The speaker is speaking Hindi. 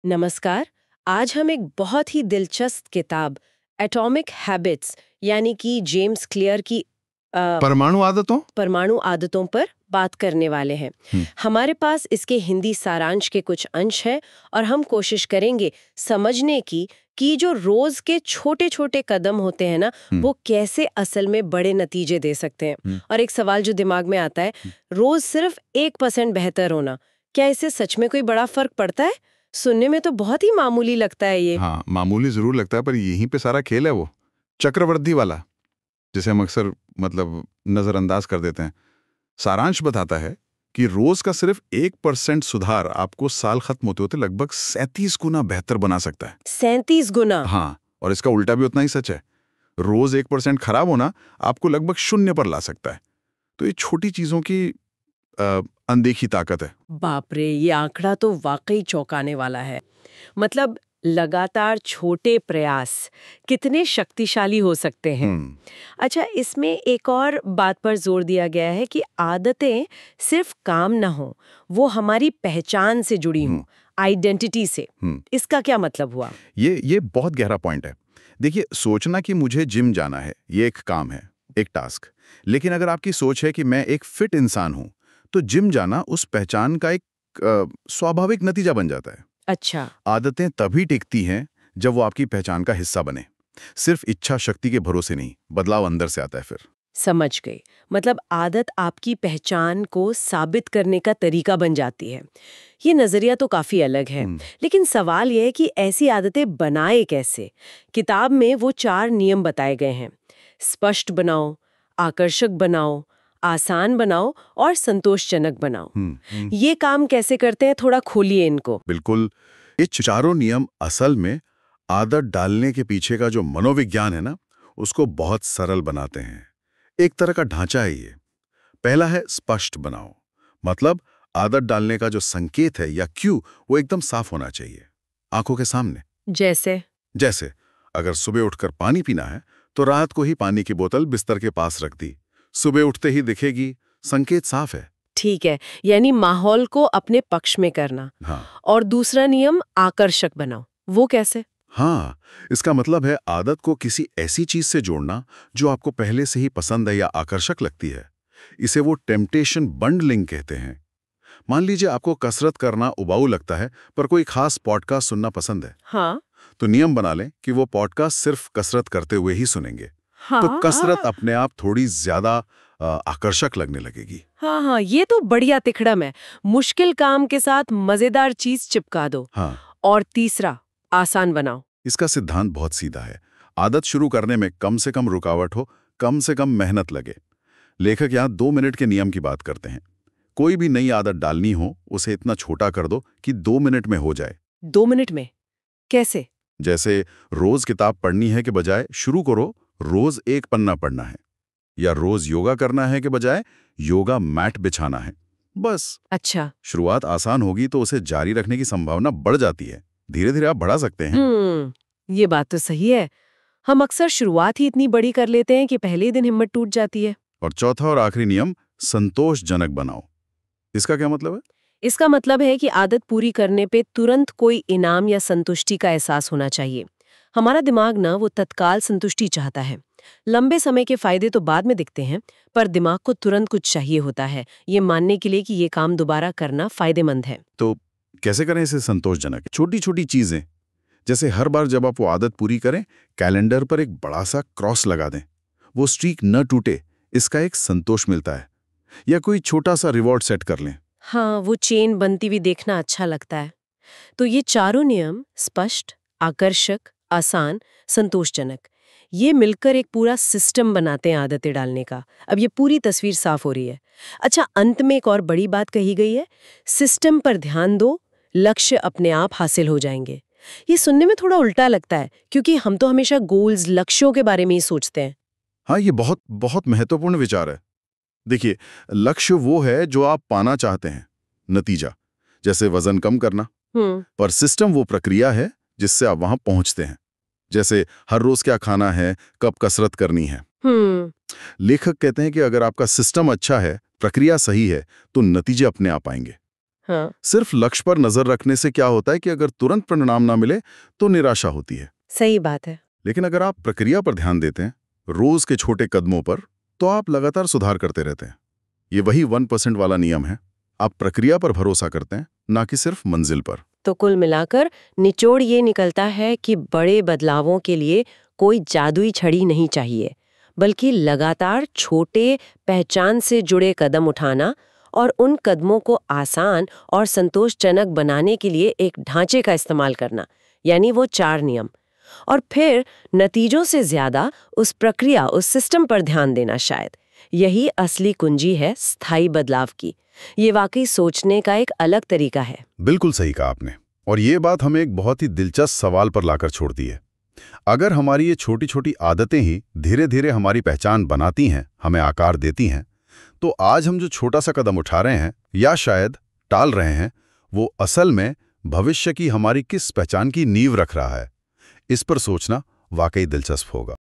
नमस्कार। आज हम एक बहुत ही दिलचस्प किताब एटॉमिक हैबिट्स यानी कि जेम्स क्लियर की परमाणु आदतों। परमाणु आदतों पर बात करने वाले हैं। हमारे पास इसके हिंदी सारांश के कुछ अंश हैं और हम कोशिश करेंगे समझने की कि जो रोज के छोटे छोटे कदम होते हैं ना, वो कैसे असल में बड़े नतीजे दे सकते हैं। और एक सवाल जो दिमाग में आता है, रोज सिर्फ 1% बेहतर होना, क्या इससे सच में कोई बड़ा फर्क पड़ता है? सुनने में तो बहुत ही मामूली लगता है ये। हाँ, मामूली जरूर लगता है, पर यहीं पे सारा खेल है, वो चक्रवृद्धि वाला, जिसे हम अक्सर नजरअंदाज कर देते हैं। सारांश बताता है कि रोज का सिर्फ 1% सुधार आपको साल खत्म होते होते लगभग 37 गुना बेहतर बना सकता है। 37 गुना? हाँ, और इसका उल्टा भी उतना ही सच है। रोज 1% खराब होना आपको लगभग 0 पर ला सकता है। तो ये छोटी चीजों की अनदेखी ताकत है। बाप रे, ये आंकड़ा तो वाकई चौंकाने वाला है। मतलब लगातार छोटे प्रयास कितने शक्तिशाली हो सकते हैं। अच्छा, इसमें एक और बात पर जोर दिया गया है कि आदतें सिर्फ काम ना हो, वो हमारी पहचान से जुड़ी हों, आइडेंटिटी से। इसका क्या मतलब हुआ? ये बहुत गहरा पॉइंट है। देखिए, सोचना कि मुझे जिम जाना है, ये एक काम है, एक टास्क। लेकिन अगर आपकी सोच है कि मैं एक फिट इंसान हूं, तो जिम जाना उस पहचान का एक स्वाभाविक नतीजा बन जाता है। अच्छा। आदतें तभी टिकती हैं जब वो आपकी पहचान का हिस्सा बने। सिर्फ इच्छा शक्ति के भरोसे नहीं, बदलाव अंदर से आता है फिर। समझ गई। मतलब आदत आपकी पहचान को साबित करने का तरीका बन जाती है। ये नजरिया तो काफी अलग है। लेकिन सवाल यह है कि ऐसी आदतें बनाए कैसे? किताब में वो 4 नियम बताए गए हैं। स्पष्ट बनाओ, आकर्षक बनाओ, आसान बनाओ और संतोषजनक बनाओ। ये काम कैसे करते हैं, थोड़ा खोलिए इनको। बिल्कुल। ये चारों नियम असल में आदत डालने के पीछे का जो मनोविज्ञान है ना, उसको बहुत सरल बनाते हैं। एक तरह का ढांचा है ये। पहला है स्पष्ट बनाओ। मतलब आदत डालने का जो संकेत है या क्यू, वो एकदम साफ होना चाहिए, आंखों के सामने। जैसे अगर सुबह उठकर पानी पीना है, तो रात को ही पानी की बोतल बिस्तर के पास रख दी। सुबह उठते ही दिखेगी, संकेत साफ है। ठीक है, यानी माहौल को अपने पक्ष में करना। हाँ। और दूसरा नियम आकर्षक बनाओ, वो कैसे? हाँ, इसका मतलब है आदत को किसी ऐसी चीज से जोड़ना जो आपको पहले से ही पसंद है या आकर्षक लगती है। इसे वो टेम्पटेशन बंडलिंग कहते हैं। मान लीजिए आपको कसरत करना उबाऊ लगता है, पर कोई खास पॉडकास्ट सुनना पसंद है। हाँ। तो नियम बना लें कि वो पॉडकास्ट सिर्फ कसरत करते हुए ही सुनेंगे। हाँ, तो कसरत अपने आप थोड़ी ज्यादा आकर्षक लगने लगेगी। हाँ, ये तो बढ़िया तिकड़म है। मुश्किल काम के साथ मजेदार चीज चिपका दो। हाँ। और तीसरा, आसान बनाओ। इसका सिद्धांत बहुत सीधा है। आदत शुरू करने में कम से कम रुकावट हो, कम से कम मेहनत लगे। लेखक यहाँ 2 मिनट के नियम की बात करते हैं। कोई भी नई आदत डालनी हो, उसे इतना छोटा कर दो कि 2 मिनट में हो जाए। 2 मिनट में? कैसे? जैसे रोज किताब पढ़नी है के बजाय शुरू करो रोज 1 पन्ना पढ़ना है, या रोज योगा करना है के बजाय योगा मैट बिछाना है। बस। अच्छा। शुरुआत आसान होगी तो उसे जारी रखने की संभावना बढ़ जाती है। धीरे धीरे आप बढ़ा सकते हैं। ये बात तो सही है। हम अक्सर शुरुआत ही इतनी बड़ी कर लेते हैं कि पहले ही दिन हिम्मत टूट जाती है। और चौथा और आखिरी नियम, संतोषजनक बनाओ। इसका क्या मतलब है? इसका मतलब है कि आदत पूरी करने पे तुरंत कोई इनाम या संतुष्टि का एहसास होना चाहिए। हमारा दिमाग ना वो तत्काल संतुष्टि चाहता है। लंबे समय के फायदे तो बाद में दिखते हैं, पर दिमाग को तुरंत कुछ चाहिए होता है, ये मानने के लिए कि ये काम दोबारा करना फायदेमंद है। तो कैसे करें इसे संतोषजनक? छोटी छोटी चीजें, जैसे हर बार जब आप वो आदत पूरी करें, कैलेंडर पर एक बड़ा सा क्रॉस लगा दें। वो स्ट्रीक न टूटे, इसका एक संतोष मिलता है। या कोई छोटा सा रिवॉर्ड सेट कर लें। हाँ, वो चेन बनती हुई देखना अच्छा लगता है। तो ये चारों नियम, स्पष्ट, आकर्षक, आसान, संतोषजनक, ये मिलकर एक पूरा सिस्टम बनाते हैं आदतें डालने का। अब ये पूरी तस्वीर साफ हो रही है। अच्छा, अंत में एक और बड़ी बात कही गई है, सिस्टम पर ध्यान दो, लक्ष्य अपने आप हासिल हो जाएंगे। ये सुनने में थोड़ा उल्टा लगता है, क्योंकि हम तो हमेशा गोल्स, लक्ष्यों के बारे में ही सोचते हैं। हाँ, ये बहुत बहुत महत्वपूर्ण विचार है। देखिए, लक्ष्य वो है जो आप पाना चाहते हैं, नतीजा, जैसे वजन कम करना। पर सिस्टम वो प्रक्रिया है जिससे आप वहां पहुंचते हैं, जैसे हर रोज क्या खाना है, कब कसरत करनी है। लेखक कहते हैं कि अगर आपका सिस्टम अच्छा है, प्रक्रिया सही है, तो नतीजे अपने आप आएंगे। हाँ, सिर्फ लक्ष्य पर नजर रखने से क्या होता है कि अगर तुरंत परिणाम ना मिले तो निराशा होती है। सही बात है। लेकिन अगर आप प्रक्रिया पर ध्यान देते हैं, रोज के छोटे कदमों पर, तो आप लगातार सुधार करते रहते हैं। ये वही 1% वाला नियम है। आप प्रक्रिया पर भरोसा करते हैं, ना कि सिर्फ मंजिल पर। तो कुल मिलाकर निचोड़ ये निकलता है कि बड़े बदलावों के लिए कोई जादुई छड़ी नहीं चाहिए, बल्कि लगातार छोटे, पहचान से जुड़े कदम उठाना और उन कदमों को आसान और संतोषजनक बनाने के लिए एक ढांचे का इस्तेमाल करना, यानी वो 4 नियम। और फिर नतीजों से ज्यादा उस प्रक्रिया, उस सिस्टम पर ध्यान देना, शायद यही असली कुंजी है स्थायी बदलाव की। ये वाकई सोचने का एक अलग तरीका है। बिल्कुल सही कहा आपने। और ये बात हमें एक बहुत ही दिलचस्प सवाल पर लाकर छोड़ती है। अगर हमारी ये छोटी छोटी आदतें ही धीरे धीरे हमारी पहचान बनाती हैं, हमें आकार देती हैं, तो आज हम जो छोटा सा कदम उठा रहे हैं या शायद टाल रहे हैं, वो असल में भविष्य की हमारी किस पहचान की नींव रख रहा है। इस पर सोचना वाकई दिलचस्प होगा।